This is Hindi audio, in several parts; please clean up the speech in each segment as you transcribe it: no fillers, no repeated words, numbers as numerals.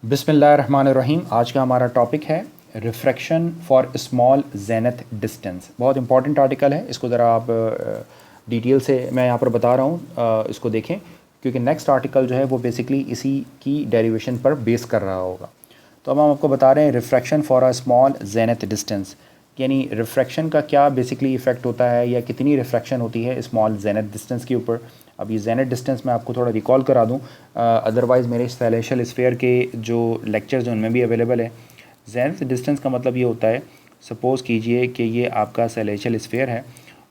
बिस्मिल्लाहिर्रहमानिर्रहीम। आज का हमारा टॉपिक है refraction for small zenith distance. बहुत इंपॉर्टेंट आर्टिकल है, इसको ज़रा आप डिटेल से मैं यहाँ पर बता रहा हूँ, इसको देखें क्योंकि नेक्स्ट आर्टिकल जो है वो बेसिकली इसी की डेरिवेशन पर बेस कर रहा होगा। तो अब हम आपको बता रहे हैं refraction for a small zenith distance, यानी रिफ्रैक्शन का क्या बेसिकली इफ़ेक्ट होता है या कितनी रिफ्रैक्शन होती है स्मॉल जेनथ डिस्टेंस के ऊपर। अब ये जेनथ डिस्टेंस मैं आपको थोड़ा रिकॉल करा दूँ, अदरवाइज़ मेरे सेलेशियल स्फीयर के जो लेक्चर्स हैं उनमें भी अवेलेबल है। जेनथ डिस्टेंस का मतलब ये होता है, सपोज़ कीजिए कि ये आपका सेलेशियल स्फीयर है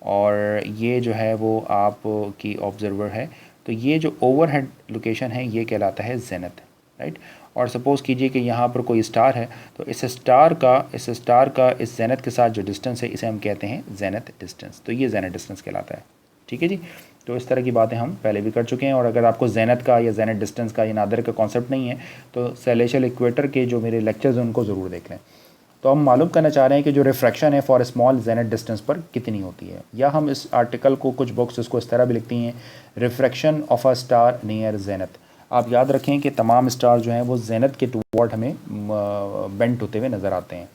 और ये जो है वो आपकी ऑब्जर्वर है, तो ये जो ओवरहेड लोकेशन है ये कहलाता है जेनथ, राइट। और सपोज़ कीजिए कि यहाँ पर कोई स्टार है, तो इस स्टार का इस जेनथ के साथ जो डिस्टेंस है इसे हम कहते हैं जेनथ डिस्टेंस, तो ये जेनथ डिस्टेंस कहलाता है। ठीक है जी। तो इस तरह की बातें हम पहले भी कर चुके हैं, और अगर आपको जेनथ का या जेनथ डिस्टेंस का या नादर का कॉन्सेप्ट नहीं है तो सेलेशियल इक्वेटर के जो मेरे लेक्चर्स हैं उनको ज़रूर देख लें। तो हम मालूम करना चाह रहे हैं कि जो रिफ्रैक्शन है फॉर स्मॉल जेनथ डिस्टेंस पर कितनी होती है, या हम इस आर्टिकल को कुछ बुक्स इसको इस तरह भी लिखती हैं, refraction of a star near zenith. आप याद रखें कि तमाम स्टार जो हैं वो जेनथ के टुवर्ड हमें बेंट होते हुए नज़र आते हैं।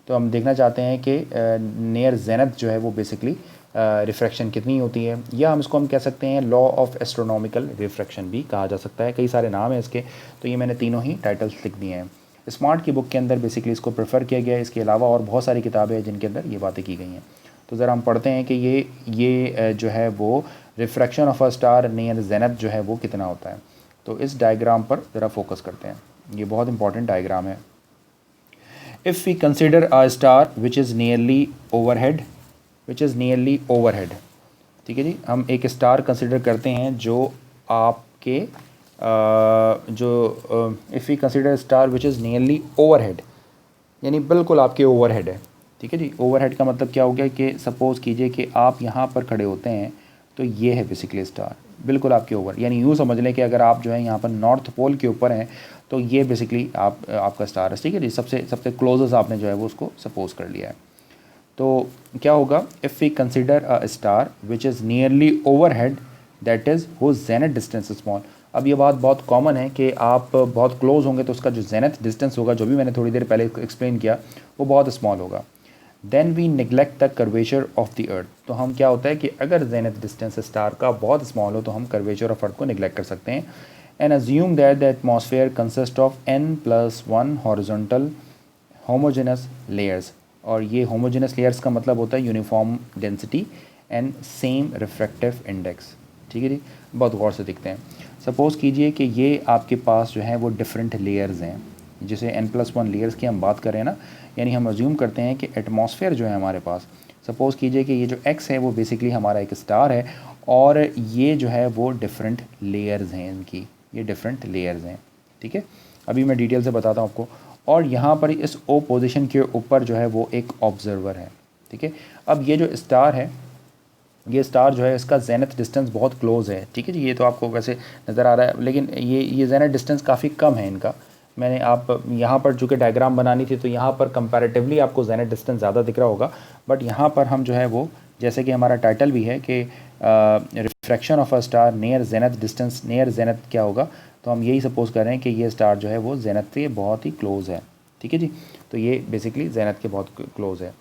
तो हम देखना चाहते हैं कि नियर जेनथ जो है वो बेसिकली रिफ्रैक्शन कितनी होती है, या हम इसको हम कह सकते हैं लॉ ऑफ एस्ट्रोनॉमिकल रिफ्रैक्शन भी कहा जा सकता है। कई सारे नाम हैं इसके, तो ये मैंने तीनों ही टाइटल्स लिख दिए हैं। स्मार्ट की बुक के अंदर बेसिकली इसको प्रेफर किया गया है। इसके अलावा और बहुत सारी किताबें हैं जिनके अंदर ये बातें की गई हैं। तो ज़रा हम पढ़ते हैं कि ये जो है वो refraction of a star near zenith जो है वो कितना होता है। तो इस डायग्राम पर ज़रा फोकस करते हैं, ये बहुत इंपॉर्टेंट डायग्राम है। If we consider a star which is nearly overhead, ठीक है जी। हम एक स्टार कंसिडर करते हैं जो आपके if we consider star which is nearly overhead, यानी बिल्कुल आपके ओवरहेड है। ठीक है जी। ओवरहेड का मतलब क्या हो गया कि सपोज़ कीजिए कि आप यहाँ पर खड़े होते हैं, तो ये है बेसिकली स्टार बिल्कुल आपके ओवर, यानी यूँ समझ लें कि अगर आप जो है यहाँ पर नॉर्थ पोल के ऊपर हैं तो ये बेसिकली आपका स्टार है। ठीक है जी। सबसे सबसे क्लोजेस्ट आपने जो है वो उसको सपोज कर लिया है। तो क्या होगा, if we consider a star which is nearly overhead that is हो जेनथ डिस्टेंस स्मॉल। अब ये बात बहुत कॉमन है कि आप बहुत क्लोज होंगे तो उसका जो जेनथ डिस्टेंस होगा, जो भी मैंने थोड़ी देर पहले एक्सप्लेन किया, वो बहुत स्मॉल होगा। Then we neglect the curvature of the earth. तो हम क्या होता है कि अगर जेनथ डिस्टेंस स्टार का बहुत स्मॉल हो तो हम कर्वेचर ऑफ अर्थ को निगलेक्ट कर सकते हैं। And assume that the atmosphere consist of n+1 horizontal homogeneous layers. और ये होमोजेनस लेयर्स का मतलब होता है uniform density and same refractive index. ठीक है जी। बहुत गौर से देखते हैं। सपोज़ कीजिए कि ये आपके पास जो है वो डिफरेंट लेयर्स हैं, जिसे n+1 लेयर्स की हम बात करें ना, यानी हम अज्यूम करते हैं कि एटमॉस्फेयर जो है हमारे पास, सपोज़ कीजिए कि ये जो x है वो बेसिकली हमारा एक स्टार है, और ये जो है वो डिफरेंट लेयर्स हैं इनकी, ये डिफरेंट लेयर्स हैं। ठीक है, अभी मैं डिटेल से बताता हूँ आपको। और यहाँ पर इस ओ पोजीशन के ऊपर जो है वो एक ऑब्जर्वर है। ठीक है, अब ये जो स्टार है, ये स्टार जो है इसका जेनथ डिस्टेंस बहुत क्लोज है। ठीक है जी। ये तो आपको वैसे नज़र आ रहा है, लेकिन ये जेनथ डिस्टेंस काफ़ी कम है इनका। मैंने आप यहाँ पर चूँकि डायग्राम बनानी थी तो यहाँ पर कंपैरेटिवली आपको जेनथ डिस्टेंस ज़्यादा दिख रहा होगा, बट यहाँ पर हम जो है वो, जैसे कि हमारा टाइटल भी है कि refraction of a star near zenith distance, near zenith क्या होगा, तो हम यही सपोज कर रहे हैं कि ये स्टार जो है वो जेनथ के बहुत ही क्लोज़ है। ठीक है जी। तो ये बेसिकली जेनथ के बहुत क्लोज़ है।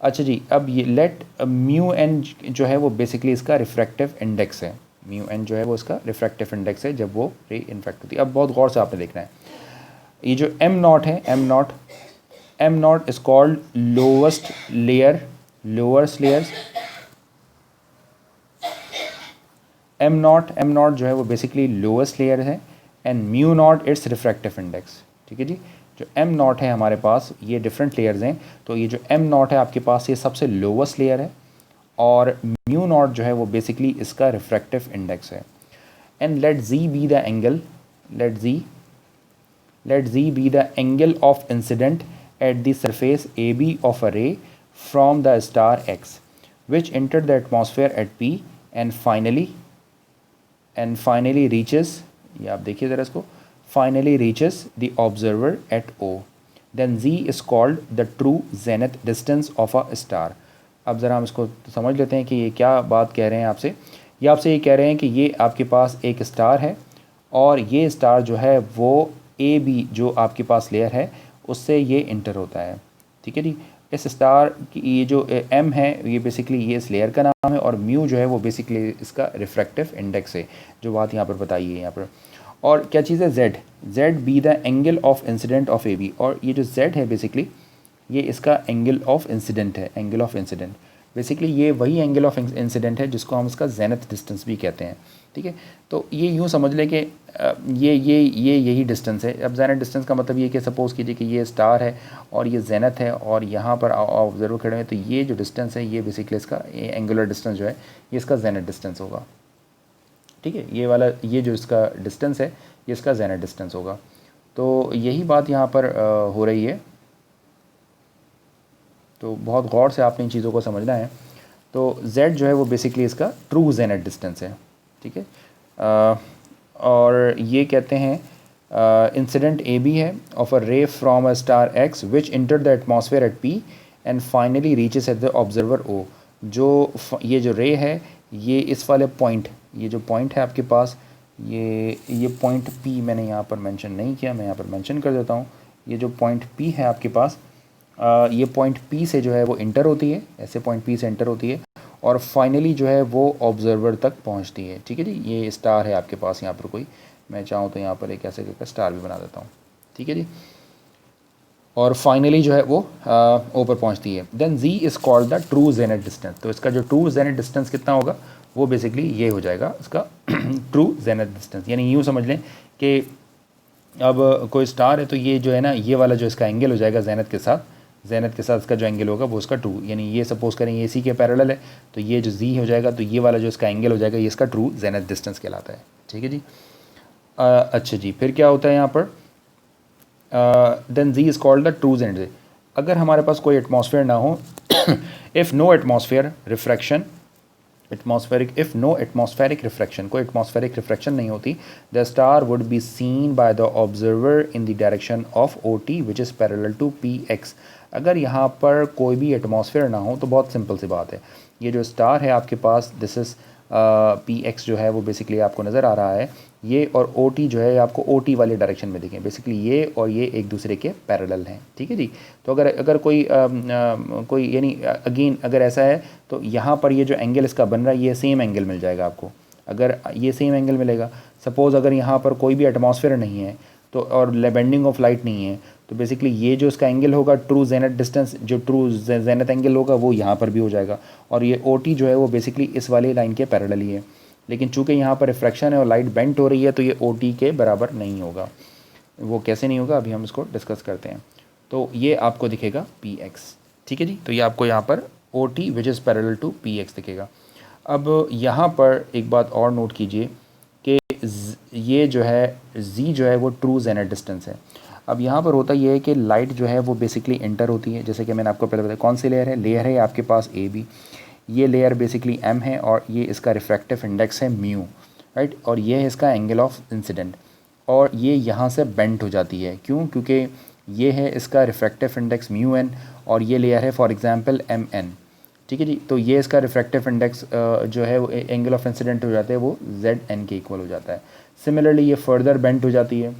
अच्छा जी, अब ये लेट म्यू एन जो है वो बेसिकली इसका रिफ्रैक्टिव इंडेक्स है। म्यू एन जो है वो इसका रिफ्रैक्टिव इंडेक्स है जब वो रे इन्फेक्ट होती है। अब बहुत गौर से आपने देखना है, ये जो एम नॉट है, am not is called lowest layer, lowers layers. Am not जो है वो बेसिकली लोवेस्ट लेयर है, and mu naught it's refractive index. ठीक है जी। जो एम नॉट है हमारे पास, ये डिफरेंट लेयर्स हैं, तो ये जो एम नॉट है आपके पास ये सबसे लोवेस्ट लेयर है, और म्यू नॉट जो है वो बेसिकली इसका रिफ्रैक्टिव इंडेक्स है। And let G B the angle, let z be the angle of incident at the surface AB of a ray from the star X which entered the atmosphere at P and finally reaches, ये आप देखिए ज़रा इसको, finally reaches the observer at O, then z is called the true zenith distance of a star। अब ज़रा हम इसको समझ लेते हैं कि ये क्या बात कह रहे हैं आपसे। ये आपसे ये कह रहे हैं कि ये आपके पास एक स्टार है, और ये स्टार जो है वो ए बी जो आपके पास लेयर है उससे ये इंटर होता है, ठीक है जी। इस स्टार की ये जो एम है ये बेसिकली ये इस लेयर का नाम है, और म्यू जो है वो बेसिकली इसका रिफ्रैक्टिव इंडेक्स है, जो बात यहाँ पर बताई है यहाँ पर। और क्या चीज़ है, Z, Z be the angle of incident of A B, और ये जो जेड है बेसिकली ये इसका एंगल ऑफ इंसिडेंट है, एंगल ऑफ इंसिडेंट बेसिकली ये वही एंगल ऑफ इंसिडेंट है जिसको हम इसका जेनथ डिस्टेंस भी कहते हैं, ठीक है। तो ये यूँ समझ लें कि ये यही डिस्टेंस है। अब जेनथ डिस्टेंस का मतलब ये कि सपोज़ कीजिए कि ये स्टार है और ये जेनथ है और यहाँ पर ऑब्जर्वर खड़े हैं, तो ये जो डिस्टेंस है ये बेसिकली इसका एंगुलर डिस्टेंस जो है ये इसका जेनथ डिस्टेंस होगा, ठीक है। ये वाला ये जो इसका डिस्टेंस है ये इसका जेनथ डिस्टेंस होगा। तो यही बात यहाँ पर हो रही है, तो बहुत गौर से आपने इन चीज़ों को समझना है। तो z जो है वो बेसिकली इसका ट्रू जेनथ डिस्टेंस है, ठीक है। और ये कहते हैं इंसिडेंट ए बी है of a ray from a star X which enter the atmosphere at P and finally reaches at the observer O. जो ये जो रे है ये इस वाले पॉइंट, ये जो पॉइंट है आपके पास ये पॉइंट पी मैंने यहाँ पर मेंशन नहीं किया, मैं यहाँ पर मेंशन कर देता हूँ। ये जो पॉइंट पी है आपके पास ये पॉइंट पी से जो है वो इंटर होती है, ऐसे पॉइंट पी से इंटर होती है और फाइनली जो है वो ऑब्जर्वर तक पहुंचती है, ठीक है जी। ये स्टार है आपके पास यहाँ पर कोई, मैं चाहूँ तो यहाँ पर एक ऐसे करके स्टार भी बना देता हूँ, ठीक है जी। और फाइनली जो है वो ऊपर पहुँचती है। Then ji is called the true zenith distance. तो इसका जो ट्रू जेनेट डिस्टेंस कितना होगा वो बेसिकली ये हो जाएगा इसका ट्रू जेनेट डिस्टेंस। यानी यूँ समझ लें कि अब कोई स्टार है तो ये जो है ना ये वाला जो इसका एंगल हो जाएगा जेनथ के साथ, जेनथ के साथ इसका जो एंगल होगा वो इसका ट्रू, यानी ये सपोज करें ये सी के पैरेलल है तो ये जो जी हो जाएगा तो ये वाला जो इसका एंगल हो जाएगा ये इसका ट्रू जेनथ डिस्टेंस कहलाता है, ठीक है जी। अच्छा जी, फिर क्या होता है यहाँ पर, then ji is called the true zenith. अगर हमारे पास कोई एटमॉस्फेयर ना हो if no atmosphere refraction, atmospheric if no atmospheric refraction, कोई एटमॉस्फेरिक रिफ्रैक्शन नहीं होती, the star would be seen by the observer in the direction of O T which is parallel to P X. अगर यहाँ पर कोई भी एटमॉस्फेयर ना हो तो बहुत सिंपल सी बात है, ये जो स्टार है आपके पास दिस इज़ पी एक्स जो है वो बेसिकली आपको नज़र आ रहा है, ये और ओ टी जो है आपको ओ टी वाले डायरेक्शन में दिखें, बेसिकली ये और ये एक दूसरे के पैरेलल हैं, ठीक है जी। तो अगर कोई यानी अगेन अगर ऐसा है तो यहाँ पर ये जो एंगल इसका बन रहा है ये सेम एंगल मिल जाएगा आपको, अगर ये सेम एंगल मिलेगा। सपोज़ अगर यहाँ पर कोई भी एटमॉस्फेयर नहीं है तो और बेंडिंग ऑफ लाइट नहीं है तो बेसिकली ये जो इसका एंगल होगा ट्रू जेनथ डिस्टेंस, जो ट्रू जेनथ एंगल होगा वो यहाँ पर भी हो जाएगा, और ये ओ टी जो है वो बेसिकली इस वाली लाइन के पैरेलल ही है। लेकिन चूंकि यहाँ पर रिफ्रैक्शन है और लाइट बेंट हो रही है तो ये ओ टी के बराबर नहीं होगा। वो कैसे नहीं होगा अभी हम इसको डिस्कस करते हैं। तो ये आपको दिखेगा पी एक्स, ठीक है जी। तो ये आपको यहाँ पर O T which is parallel to P X दिखेगा। अब यहाँ पर एक बात और नोट कीजिए कि ये जो है जी जो है वो ट्रू जेनथ डिस्टेंस है। अब यहाँ पर होता ये है कि लाइट जो है वो बेसिकली इंटर होती है, जैसे कि मैंने आपको पहले बताया कौन सी लेयर है, लेयर है आपके पास ए बी, ये लेयर बेसिकली एम है और ये इसका रिफ्रैक्टिव इंडेक्स है म्यू, राइट, और ये है इसका एंगल ऑफ इंसिडेंट, और ये यहाँ से बेंट हो जाती है, क्यों, क्योंकि ये है इसका रिफ्रैक्टिव इंडेक्स म्यू एन और ये लेयर है फॉर एग्जांपल एम एन, ठीक है जी। तो ये इसका रिफ्रैक्टिव इंडेक्स जो है वो एंगल ऑफ इंसिडेंट हो जाता है वो जेड एन के इक्वल हो जाता है। सिमिलरली ये फर्दर बेंट हो जाती है,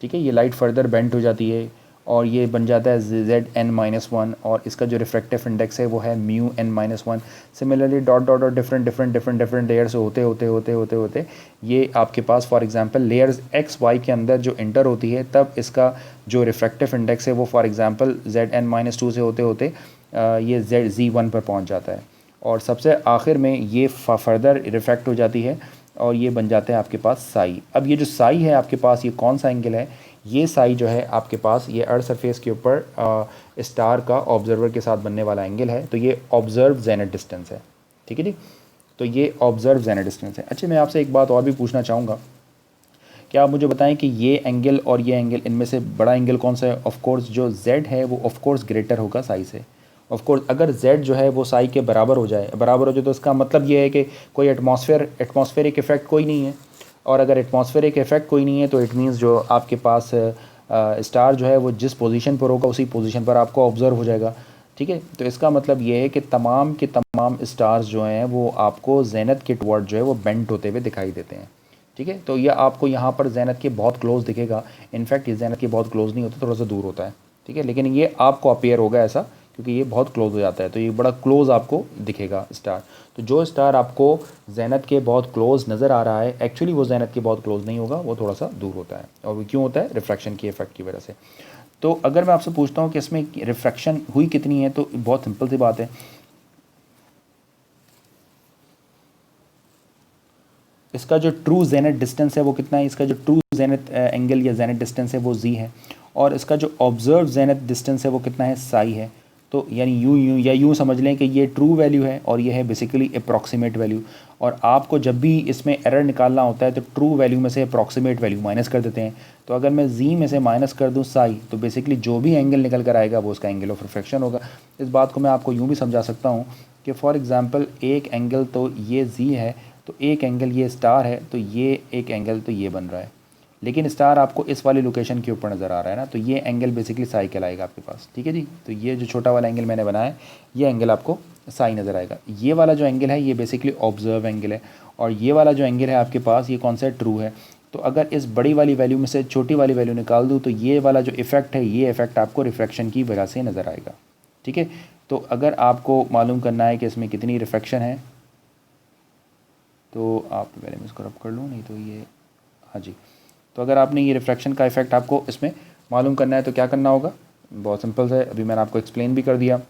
ठीक है, ये लाइट फर्दर बेंट हो जाती है और ये बन जाता है जेड एन माइनस वन, और इसका जो रिफ्रैक्टिव इंडेक्स है वो है mu n minus one. Similarly dot dot dot different layers होते ये आपके पास for example layers X Y के अंदर जो इंटर होती है तब इसका जो रिफ्रैक्टिव इंडेक्स है वो for example Z N minus two से होते ये जेड जी वन पर पहुंच जाता है, और सबसे आखिर में ये फर्दर रिफ्रैक्ट हो जाती है और ये बन जाता है आपके पास साई। अब ये जो साई है आपके पास ये कौन सा एंगल है, ये साई जो है आपके पास ये अर्थ सरफेस के ऊपर स्टार का ऑब्जर्वर के साथ बनने वाला एंगल है, तो ये ऑब्जर्व जेनथ डिस्टेंस है, ठीक है जी। तो ये ऑब्जर्व जेनथ डिस्टेंस है। अच्छा, मैं आपसे एक बात और भी पूछना चाहूँगा, क्या आप मुझे बताएं कि ये एंगल और ये एंगल इनमें से बड़ा एंगल कौन सा है। ऑफ कोर्स जो z है वो ऑफ कोर्स ग्रेटर होगा साई से। ऑफ कोर्स अगर z जो है वो साई के बराबर हो जाए तो इसका मतलब ये है कि कोई एटमॉस्फेरिक इफेक्ट कोई नहीं है, और अगर एटमॉस्फेरिक इफेक्ट कोई नहीं है तो इट मीन्स जो आपके पास स्टार जो है वो जिस पोजीशन पर होगा उसी पोजीशन पर आपको ऑब्जर्व हो जाएगा, ठीक है। तो इसका मतलब ये है कि तमाम के तमाम स्टार्स जो हैं वो आपको जेनथ के टुवर्ड जो है वो बेंट होते हुए दिखाई देते हैं, ठीक है। तो ये आपको यहाँ पर ज़ेनत के बहुत क्लोज दिखेगा, इनफैक्ट ये ज़ेनत के बहुत क्लोज नहीं होता, थोड़ा सा दूर होता है, ठीक है, लेकिन ये आपको अपीयर होगा ऐसा क्योंकि ये बहुत क्लोज हो जाता है, तो ये बड़ा क्लोज आपको दिखेगा स्टार। तो जो स्टार आपको ज़ेनत के बहुत क्लोज नज़र आ रहा है, एक्चुअली वो ज़ेनत के बहुत क्लोज नहीं होगा, वो थोड़ा सा दूर होता है। और वो क्यों होता है? रिफ्रैक्शन की इफेक्ट की वजह से। तो अगर मैं आपसे पूछता हूँ कि इसमें रिफ्रैक्शन हुई कितनी है, तो बहुत सिंपल सी बात है, इसका जो ट्रू जेनेट डिस्टेंस है वो कितना है, इसका जो ट्रू जेनेट एंगल या जेनेट डिस्टेंस है वो जी है, और इसका जो ऑब्जर्व जेनेट डिस्टेंस है वो कितना है, साई है। तो यानी यूँ समझ लें कि ये ट्रू वैल्यू है और ये है बेसिकली अप्रॉक्सीमेट वैल्यू। और आपको जब भी इसमें एरर निकालना होता है तो ट्रू वैल्यू में से अप्रॉक्सीमेट वैल्यू माइनस कर देते हैं। तो अगर मैं जी में से माइनस कर दूँ साई, तो बेसिकली जो भी एंगल निकल कर आएगा वो उसका एंगल ऑफ रिफ्रैक्शन होगा। इस बात को मैं आपको यूँ भी समझा सकता हूँ कि फॉर एग्ज़ाम्पल एक एंगल तो ये जी है, तो एक एंगल ये स्टार है, तो ये एक एंगल तो ये बन रहा है, लेकिन स्टार आपको इस वाली लोकेशन के ऊपर नज़र आ रहा है ना, तो ये एंगल बेसिकली साई कहलाएगा आपके पास, ठीक है जी। तो ये जो छोटा वाला एंगल मैंने बनाया है, ये एंगल आपको साई नज़र आएगा। ये वाला जो एंगल है ये बेसिकली ऑब्जर्व एंगल है, और ये वाला जो एंगल है आपके पास, ये कौन सा है? ट्रू है। तो अगर इस बड़ी वाली वैल्यू में से छोटी वाली वैल्यू निकाल दूँ तो ये वाला जो इफेक्ट है, ये इफेक्ट आपको रिफ्रैक्शन की वजह से नज़र आएगा, ठीक है। तो अगर आपको मालूम करना है कि इसमें कितनी रिफ्रैक्शन है, तो आप पहले मैं इसको रब कर लूँ, नहीं तो ये, हाँ जी। तो अगर आपने ये रिफ्रैक्शन का इफेक्ट आपको इसमें मालूम करना है तो क्या करना होगा? बहुत सिंपल है, अभी मैंने आपको एक्सप्लेन भी कर दिया।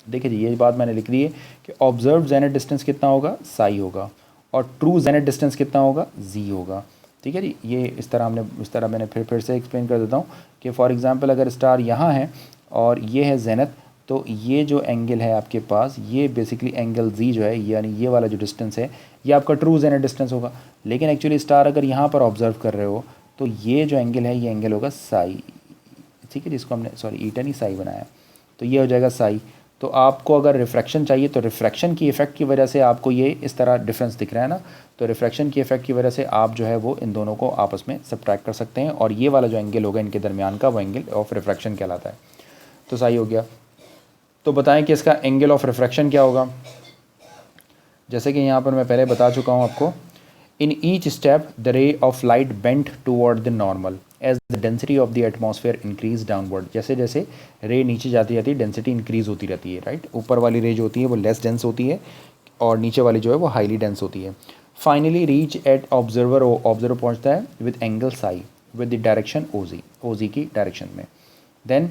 देखिए जी, ये बात मैंने लिख दी है कि ऑब्जर्व जेनेट डिस्टेंस कितना होगा, साई होगा, और ट्रू जेनेट डिस्टेंस कितना होगा, जी होगा, ठीक है जी। ये इस तरह मैंने फिर से एक्सप्लेन कर देता हूँ कि फॉर एग्ज़ाम्पल अगर स्टार यहाँ है और ये है जेनत, तो ये जो एंगल है आपके पास, ये बेसिकली एंगल जी जो है, यानी ये वाला जो डिस्टेंस है, ये आपका ट्रू जेनेट डिस्टेंस होगा। लेकिन एक्चुअली स्टार अगर यहाँ पर ऑब्जर्व कर रहे हो तो ये जो एंगल है, ये एंगल होगा साई, ठीक है, जिसको हमने ईटन ही साई बनाया, तो ये हो जाएगा साई। तो आपको अगर रिफ्रैक्शन चाहिए तो रिफ्रैक्शन की इफ़ेक्ट की वजह से आपको ये इस तरह डिफरेंस दिख रहा है ना, तो रिफ्रैक्शन की इफ़ेक्ट की वजह से आप जो है वो इन दोनों को आपस में सब्ट्रैक्ट कर सकते हैं, और ये वाला जो एंगल होगा इनके दरमियान का, वो एंगल ऑफ रिफ्रैक्शन कहलाता है। तो सही हो गया। तो बताएं कि इसका एंगल ऑफ रिफ्रैक्शन क्या होगा। जैसे कि यहाँ पर मैं पहले बता चुका हूँ आपको, in each step the ray of light bent toward the normal as the density of the atmosphere increase downward. जैसे जैसे रे नीचे जाती जाती है, डेंसिटी इंक्रीज होती रहती है, राइट। ऊपर वाली रे जो होती है वो लेस डेंस होती है, और नीचे वाली जो है वो हाईली डेंस होती है। Finally reach at observer, observer पहुँचता है with angle psi with the direction O G direction में। देन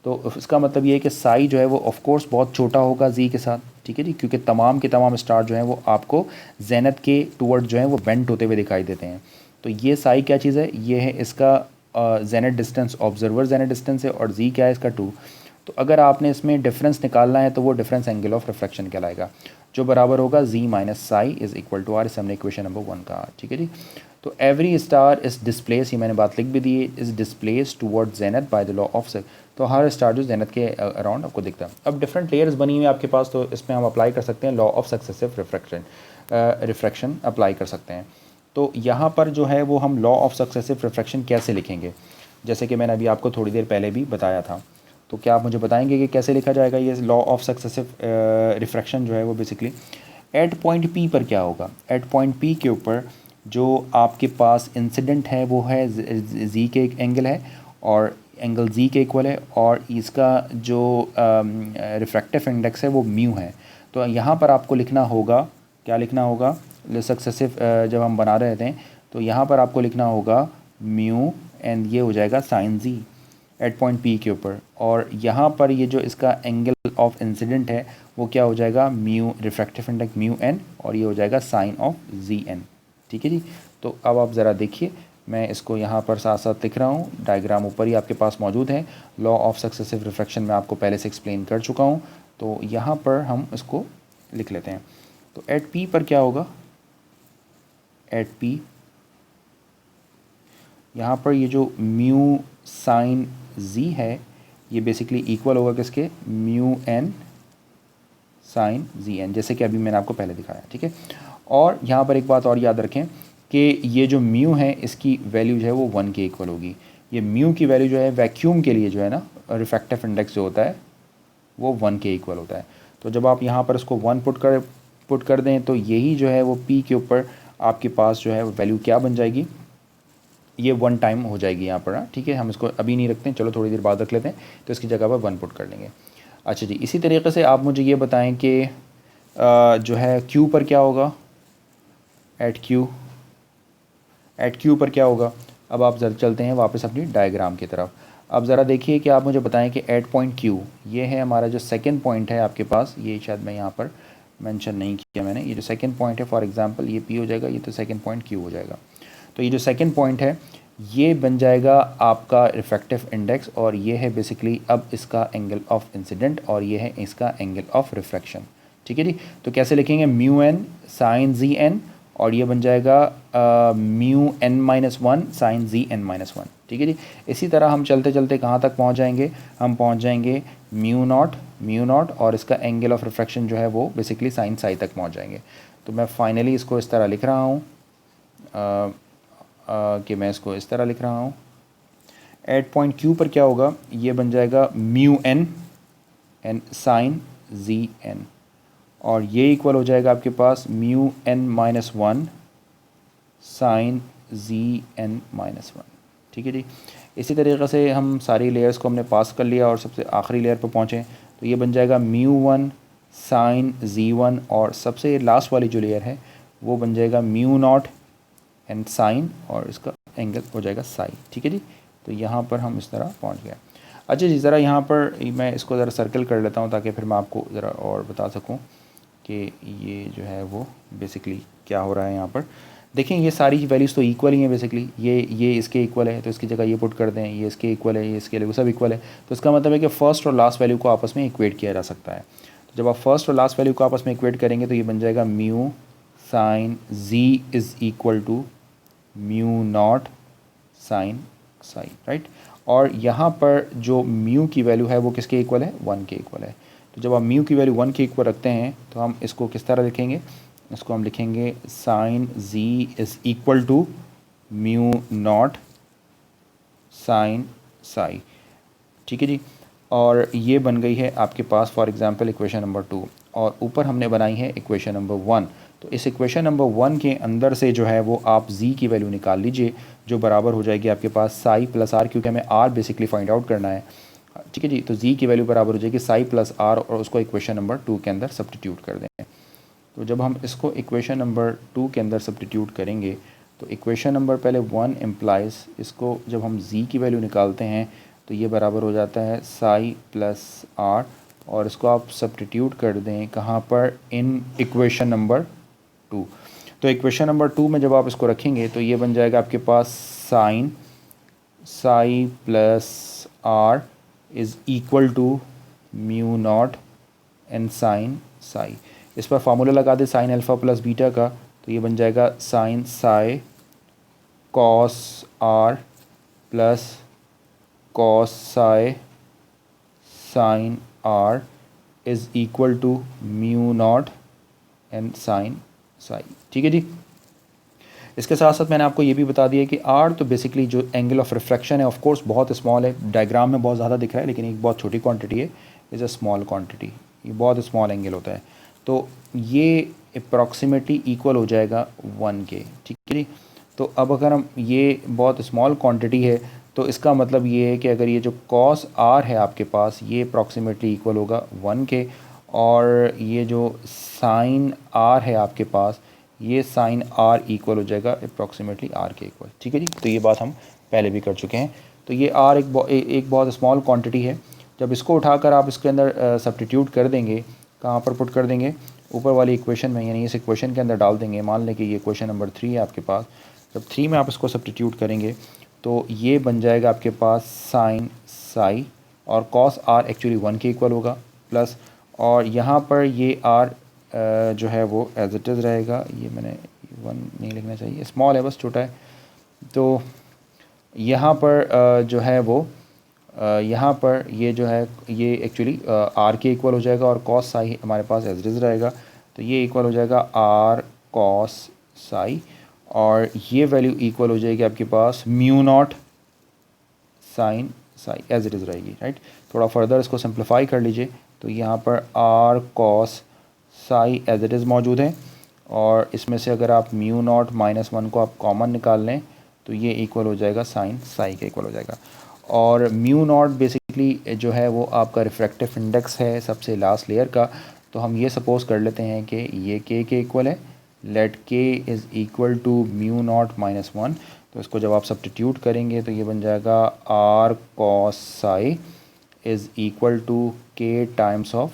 तो इसका मतलब ये है कि साई जो है वो ऑफ कोर्स बहुत छोटा होगा जी के साथ, ठीक है जी, क्योंकि तमाम के तमाम स्टार जो हैं वो आपको जेनत के टूवर्ड जो है वो बेंट होते हुए दिखाई देते हैं। तो ये साई क्या चीज़ है? ये है इसका Janet distance, observer Janet distance है, और जी क्या है इसका 2। तो अगर आपने इसमें डिफरेंस निकालना है तो वो डिफरेंस एंगल ऑफ रिफ्रैक्शन कहलाएगा, जो बराबर होगा G minus psi is equal to R. इस हमने इक्वेशन नंबर 1 का, ठीक है जी। तो एवरी स्टार इज डिस्प्लेस, ये मैंने बात लिख भी दी है, is displace toward zenith by the law of sec. तो हर स्टार जो जेनत के अराउंड आपको दिखता है। अब डिफरेंट लेयर्स बनी हुई है आपके पास, तो इसमें हम अप्लाई कर सकते हैं law of successive refraction apply कर सकते हैं। तो यहाँ पर जो है वो हम लॉ ऑफ सक्सेसिव रिफ्रैक्शन कैसे लिखेंगे, जैसे कि मैंने अभी आपको थोड़ी देर पहले भी बताया था। तो क्या आप मुझे बताएंगे कि कैसे लिखा जाएगा ये लॉ ऑफ सक्सेसिव रिफ्रैक्शन जो है वो बेसिकली एट पॉइंट पी पर क्या होगा? एट पॉइंट पी के ऊपर जो आपके पास इंसिडेंट है वो है जी के एक एंगल है, और एंगल जी के इक्वल है, और इसका जो रिफ्रैक्टिव इंडेक्स है वो म्यू है। तो यहाँ पर आपको लिखना होगा, क्या लिखना होगा? सक्सेसिव जब हम बना रहे थे तो यहाँ पर आपको लिखना होगा म्यू, एंड ये हो जाएगा साइन जी एट पॉइंट पी के ऊपर, और यहाँ पर ये जो इसका एंगल ऑफ इंसिडेंट है वो क्या हो जाएगा? Mu refractive index mu N, और ये हो जाएगा साइन ऑफ जी एन, ठीक है जी। तो अब आप ज़रा देखिए, मैं इसको यहाँ पर साथ साथ लिख रहा हूँ, डायग्राम ऊपर ही आपके पास मौजूद है। लॉ ऑफ सक्सेसिव रिफ्रैक्शन मैं आपको पहले से एक्सप्लेन कर चुका हूँ, तो यहाँ पर हम इसको लिख लेते हैं। तो एट पी पर क्या होगा? एट पी यहाँ पर ये जो म्यू साइन जी है ये बेसिकली इक्वल होगा किसके? Mu n sine G N, जैसे कि अभी मैंने आपको पहले दिखाया, ठीक है। और यहाँ पर एक बात और याद रखें कि ये जो म्यू है इसकी वैल्यू जो है वो 1 के इक्वल होगी। ये म्यू की वैल्यू जो है वैक्यूम के लिए जो है ना, रिफ्रैक्टिव इंडेक्स जो होता है वो 1 के इक्वल होता है। तो जब आप यहाँ पर इसको 1 पुट कर दें तो यही जो है वो पी के ऊपर आपके पास जो है वैल्यू क्या बन जाएगी, ये 1 टाइम हो जाएगी यहाँ पर। ठीक है, हम इसको अभी नहीं रखते हैं, चलो थोड़ी देर बाद रख लेते हैं, तो इसकी जगह पर 1 पुट कर लेंगे। अच्छा जी, इसी तरीके से आप मुझे ये बताएं कि जो है क्यू पर क्या होगा, एट क्यू पर क्या होगा। अब आप जरा चलते हैं वापस अपनी डायग्राम की तरफ। अब ज़रा देखिए कि आप मुझे बताएं कि एट पॉइंट क्यू, ये है हमारा जो सेकंड पॉइंट है आपके पास, ये शायद मैं यहाँ पर मेंशन नहीं किया मैंने, ये जो सेकंड पॉइंट है फॉर एग्जांपल ये पी हो जाएगा, ये तो सेकंड पॉइंट क्यू हो जाएगा। तो ये जो सेकंड पॉइंट है ये बन जाएगा आपका रिफ्रैक्टिव इंडेक्स, और ये है बेसिकली अब इसका एंगल ऑफ इंसिडेंट, और ये है इसका एंगल ऑफ रिफ्रैक्शन। ठीक है जी, तो कैसे लिखेंगे, mu n sine G n, और ये बन जाएगा mu n minus one sine G n minus one. ठीक है जी, इसी तरह हम चलते चलते कहाँ तक पहुँच जाएंगे, हम पहुँच जाएंगे म्यू नॉट और इसका एंगल ऑफ रिफ्रैक्शन जो है वो बेसिकली साइन साई तक पहुँच जाएंगे। तो मैं फाइनली इसको इस तरह लिख रहा हूँ कि मैं इसको इस तरह लिख रहा हूँ, एट पॉइंट क्यू पर क्या होगा, ये बन जाएगा mu n sine G n, और ये इक्वल हो जाएगा आपके पास mu n minus one sine G n minus one. ठीक है जी, इसी तरीक़े से हम सारी लेयर्स को हमने पास कर लिया और सबसे आखिरी लेयर पर पहुँचे, तो ये बन जाएगा म्यू वन साइन जी वन, और सबसे लास्ट वाली जो लेयर है वो बन जाएगा म्यू नॉट एंड साइन, और इसका एंगल हो जाएगा साई। ठीक है जी, तो यहाँ पर हम इस तरह पहुँच गए। अच्छा जी, ज़रा यहाँ पर मैं इसको ज़रा सर्कल कर लेता हूँ ताकि फिर मैं आपको ज़रा और बता सकूँ कि ये जो है वो बेसिकली क्या हो रहा है। यहाँ पर देखें ये सारी वैल्यूज़ तो इक्वल ही हैं बेसिकली, ये इसके इक्वल है तो इसकी जगह ये पुट कर दें, ये इसके इक्वल है, ये इसके लिए सब इक्वल है, तो इसका मतलब है कि फ़र्स्ट और लास्ट वैल्यू को आपस में इक्वेट किया जा सकता है। तो जब आप फर्स्ट और लास्ट वैल्यू को आपस में इक्वेट करेंगे तो ये बन जाएगा mu sine Z is equal to mu naught sine psi, right. और यहाँ पर जो म्यू की वैल्यू है वो किसके इक्वल है, 1 के इक्वल है। तो जब आप म्यू की वैल्यू 1 के इक्वल रखते हैं तो हम इसको किस तरह लिखेंगे, इसको हम लिखेंगे sine Z is equal to mu naught sine psi. ठीक है जी, और ये बन गई है आपके पास फॉर एग्जांपल इक्वेशन नंबर 2, और ऊपर हमने बनाई है इक्वेशन नंबर 1। तो इस इक्वेशन नंबर 1 के अंदर से जो है वो आप z की वैल्यू निकाल लीजिए, जो बराबर हो जाएगी आपके पास साई प्लस आर, क्योंकि हमें r बेसिकली फाइंड आउट करना है। ठीक है जी, तो z की वैल्यू बराबर हो जाएगी साई प्लस आर, और उसको इक्वेशन नंबर 2 के अंदर सब्स्टिट्यूट कर दें। तो जब हम इसको इक्वेशन नंबर 2 के अंदर सब्स्टिट्यूट करेंगे तो इक्वेशन नंबर पहले 1 इम्प्लाइज, इसको जब हम z की वैल्यू निकालते हैं तो ये बराबर हो जाता है साई प्लस आर, और इसको आप सब्स्टिट्यूट कर दें कहाँ पर, इन इक्वेशन नंबर 2। तो इक्वेशन नंबर 2 में जब आप इसको रखेंगे तो ये बन जाएगा आपके पास sine psi plus R is equal to mu naught and sine psi. इस पर फार्मूला लगा दे साइन अल्फ़ा प्लस बीटा का, तो ये बन जाएगा sine psi cos R plus cos psi sine R is equal to mu naught and sine psi. ठीक है जी, इसके साथ साथ मैंने आपको ये भी बता दिया कि आर तो बेसिकली जो एंगल ऑफ रिफ्रैक्शन है ऑफ कोर्स बहुत स्मॉल है, डायग्राम में बहुत ज़्यादा दिख रहा है लेकिन एक बहुत छोटी क्वांटिटी है, इज़ अ स्मॉल क्वांटिटी, ये बहुत स्मॉल एंगल होता है। तो ये अप्रॉक्सीमेटली इक्वल हो जाएगा 1 के। ठीक है जी, तो अब अगर हम ये बहुत स्मॉल क्वांटिटी है तो इसका मतलब ये है कि अगर ये जो कॉस आर है आपके पास ये अप्रॉक्सीमेटली इक्वल होगा 1 के, और ये जो साइन आर है आपके पास ये साइन आर इक्वल हो जाएगा अप्रॉक्सीमेटली आर के इक्वल। ठीक है जी, तो ये बात हम पहले भी कर चुके हैं। तो ये आर एक बहुत स्मॉल क्वांटिटी है, जब इसको उठाकर आप इसके अंदर सब्स्टिट्यूट कर देंगे, कहाँ पर पुट कर देंगे, ऊपर वाली इक्वेशन में, यानी इस इक्वेशन के अंदर डाल देंगे। मान लें कि ये इक्वेशन नंबर 3 है आपके पास, जब 3 में आप इसको सब्स्टिट्यूट करेंगे तो ये बन जाएगा आपके पास साइन साई, और कॉस आर एक्चुअली 1 के इक्वल होगा प्लस, और यहाँ पर ये आर जो है वो एज इट इज़ रहेगा, ये मैंने 1 नहीं लिखना चाहिए, स्मॉल है बस, छोटा है। तो यहाँ पर जो है वो यहाँ पर ये जो है ये एक्चुअली आर के इक्वल हो जाएगा, और कॉस साई हमारे पास एज इट इज़ रहेगा, तो ये इक्वल हो जाएगा आर कॉस साई, और ये वैल्यू इक्वल हो जाएगी आपके पास mu naught sine psi as it is रहेगी, राइट। थोड़ा फर्दर इसको सिंप्लीफाई कर लीजिए तो यहाँ पर R cos psi as it is मौजूद है, और इसमें से अगर आप म्यू नॉट -1 को आप कॉमन निकाल लें तो ये इक्वल हो जाएगा साइन साई के इक्वल हो जाएगा। और म्यू नॉट बेसिकली जो है वो आपका रिफ्रैक्टिव इंडेक्स है सबसे लास्ट लेयर का। तो हम ये सपोज़ कर लेते हैं कि ये के इक्वल है, let K is equal to mu naught -1। तो इसको जब आप सब्स्टिट्यूट करेंगे तो ये बन जाएगा R cos psi is equal to K times of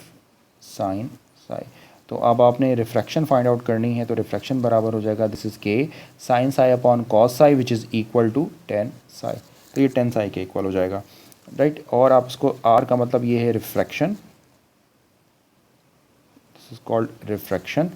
sine psi. तो अब आपने रिफ्रैक्शन फाइंड आउट करनी है, तो रिफ्रैक्शन बराबर हो जाएगा this is K sine psi upon cos psi which is equal to 10 psi. तो ये 10 साई के इक्वल हो जाएगा, राइट। और आप इसको आर का मतलब ये है refraction, this is called refraction.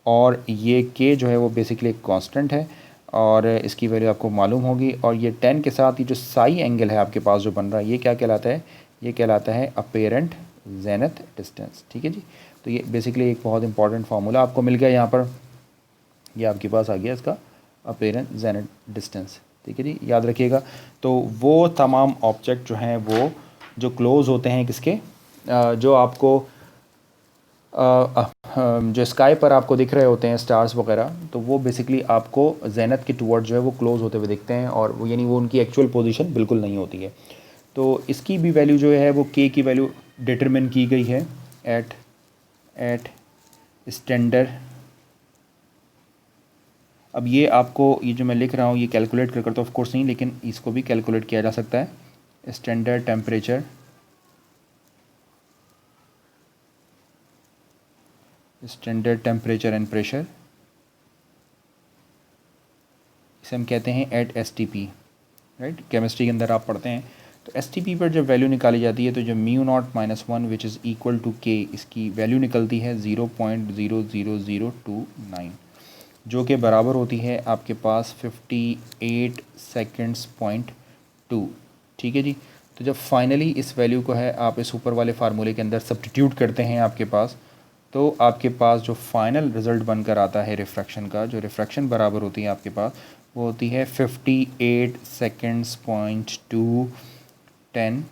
और ये के जो है वो बेसिकली एक कांस्टेंट है और इसकी वैल्यू आपको मालूम होगी। और ये 10 के साथ ये जो साई एंगल है आपके पास जो बन रहा है ये क्या कहलाता है, ये कहलाता है अपेरेंट जेनिथ डिस्टेंस, ठीक है जी। तो ये बेसिकली एक बहुत इंपॉर्टेंट फार्मूला आपको मिल गया यहाँ पर, ये आपके पास आ गया इसका अपेरेंट जेनिथ डिस्टेंस, ठीक है जी, याद रखिएगा। तो वो तमाम ऑब्जेक्ट जो हैं वो जो क्लोज होते हैं किसके, जो आपको जो स्काई पर आपको दिख रहे होते हैं स्टार्स वगैरह, तो वो बेसिकली आपको जेनत के टुवर्ड जो है वो क्लोज होते हुए दिखते हैं और वो यानी वो उनकी एक्चुअल पोजीशन बिल्कुल नहीं होती है। तो इसकी भी वैल्यू जो है वो के की वैल्यू डिटरमिन की गई है एट स्टैंडर्ड। अब ये आपको ये जो मैं लिख रहा हूँ ये कैलकुलेट कर तो ऑफ कोर्स नहीं, लेकिन इसको भी कैलकुलेट किया जा सकता है। Standard temperature standard temperature and pressure, इसे हम कहते हैं एट STP, राइट। केमिस्ट्री के अंदर आप पढ़ते हैं। तो STP पर जब वैल्यू निकाली जाती है तो जो mu naught -1 which is equal to K, इसकी वैल्यू निकलती है 0.00029, जो कि बराबर होती है आपके पास 58 सेकेंड्स पॉइंट 2, ठीक है जी। तो जब फाइनली इस वैल्यू को है आप इस ऊपर वाले फार्मूले के अंदर सब्स्टिट्यूट करते हैं आपके पास, तो आपके पास जो फाइनल रिज़ल्ट बनकर आता है रिफ्रैक्शन का, जो रिफ्रैक्शन बराबर होती है आपके पास वो होती है 58 सेकेंड्स पॉइंट 2 10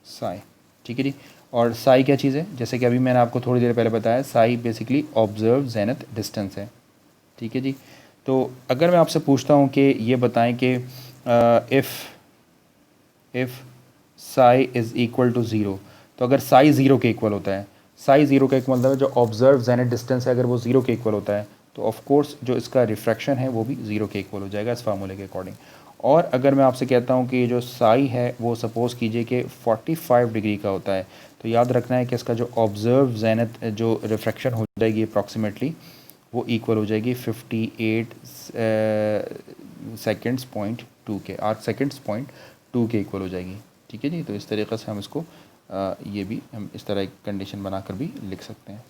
साई, ठीक है जी। और साई क्या चीज़ है, जैसे कि अभी मैंने आपको थोड़ी देर पहले बताया, Sai basically observe zenith distance है, ठीक है जी। तो अगर मैं आपसे पूछता हूँ कि ये बताएं कि if psi is equal to zero, तो अगर साई ज़ीरो के इक्वल होता है, साई ज़ीरो का एक मतलब है जो ऑब्जर्व जेनिथ डिस्टेंस है अगर वो ज़ीरो के इक्वल होता है तो ऑफ कोर्स जो इसका रिफ्रैक्शन है वो भी ज़ीरो के इक्वल हो जाएगा इस फार्मूले के अकॉर्डिंग। और अगर मैं आपसे कहता हूँ कि ये जो साई है वो सपोज़ कीजिए कि 45 डिग्री का होता है, तो याद रखना है कि इसका जो ऑब्जर्व जेनिथ जो रिफ्रैक्शन हो जाएगी अप्रॉक्सीमेटली वो इक्वल हो जाएगी 58 सेकेंड्स पॉइंट 2 के, 8 सेकेंड्स पॉइंट 2 के इक्वल हो जाएगी, ठीक है जी। तो इस तरीक़े से हम इसको ये भी हम इस तरह एक कंडीशन बनाकर भी लिख सकते हैं।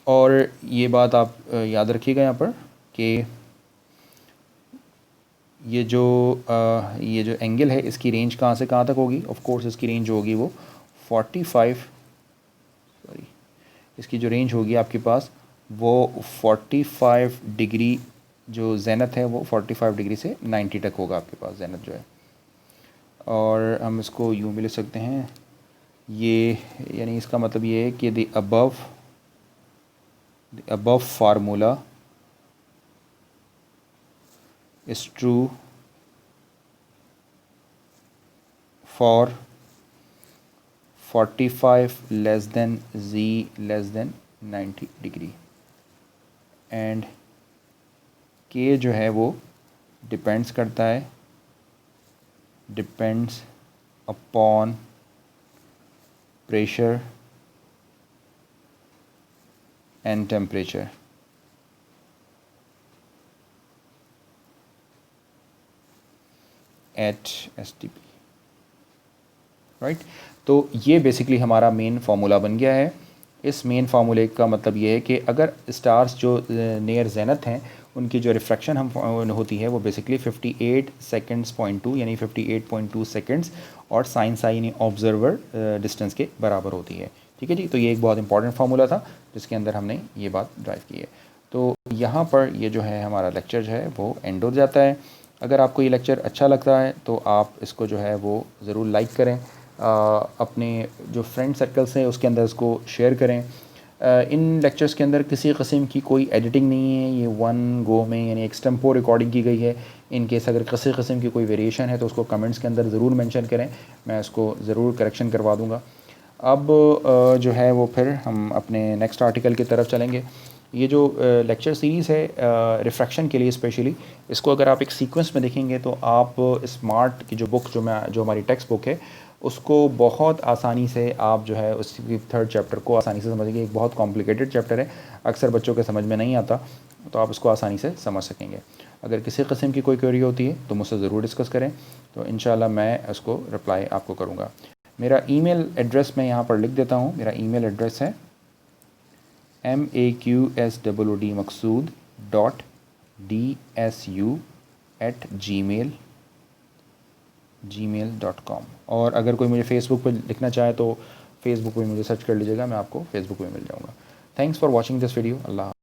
और ये बात आप याद रखिएगा यहाँ पर कि ये जो एंगल है इसकी रेंज कहाँ से कहाँ तक होगी, ऑफ कोर्स इसकी रेंज होगी वो 45, इसकी जो रेंज होगी आपके पास वो 45 डिग्री, जो जेनत है वो 45 डिग्री से 90 तक होगा आपके पास जेनत जो है। और हम इसको यूँ भी लिख सकते हैं, ये यानी इसका मतलब ये है कि the above formula is true for 45 less than z less than 90 degree and K जो है वो डिपेंड्स करता है, depends upon pressure and temperature. At STP, right. तो ये बेसिकली हमारा मेन फार्मूला बन गया है। इस मेन फार्मूले का मतलब ये है कि अगर स्टार्स जो नियर जेनथ हैं उनकी जो रिफ्रैक्शन हम होती है वो बेसिकली 58 सेकेंड्स पॉइंट 2 यानी 58.2 सेकेंड्स और साइन साई यानी ऑब्जर्वर डिस्टेंस के बराबर होती है, ठीक है जी। तो ये एक बहुत इंपॉर्टेंट फार्मूला था जिसके अंदर हमने ये बात ड्राइव की है। तो यहाँ पर ये जो है हमारा लेक्चर जो है वो एंड हो जाता है। अगर आपको ये लेक्चर अच्छा लगता है तो आप इसको जो है वो ज़रूर लाइक करें, अपने जो फ्रेंड सर्कल्स हैं उसके अंदर इसको शेयर करें। इन लेक्चर्स के अंदर किसी किस्म की कोई एडिटिंग नहीं है, ये वन गो में यानी एक्सटेम्पो रिकॉर्डिंग की गई है। इन केस अगर किसी किस्म की कोई वेरिएशन है तो उसको कमेंट्स के अंदर ज़रूर मेंशन करें, मैं उसको ज़रूर करेक्शन करवा दूँगा। अब जो है वो फिर हम अपने नेक्स्ट आर्टिकल की तरफ चलेंगे। ये जो लेक्चर सीरीज़ है रिफ्रैक्शन के लिए स्पेशली, इसको अगर आप एक सीक्वेंस में देखेंगे तो आप स्मार्ट की जो बुक जो हमारी टेक्स्ट बुक है उसको बहुत आसानी से आप जो है उसकी थर्ड चैप्टर को आसानी से समझेंगे। एक बहुत कॉम्प्लिकेटेड चैप्टर है, अक्सर बच्चों के समझ में नहीं आता, तो आप उसको आसानी से समझ सकेंगे। अगर किसी किस्म की कोई क्वेरी होती है तो मुझसे ज़रूर डिस्कस करें, तो इंशाल्लाह मैं उसको रिप्लाई आपको करूँगा। मेरा ईमेल एड्रेस मैं यहाँ पर लिख देता हूँ। मेरा ईमेल एड्रेस है maqudswood.dsu@gmail.com। और अगर कोई मुझे फ़ेसबुक पर लिखना चाहे तो फ़ेसबुक पे मुझे सर्च कर लीजिएगा, मैं आपको फ़ेसबुक पे मिल जाऊँगा। Thanks for watching this video. Allah.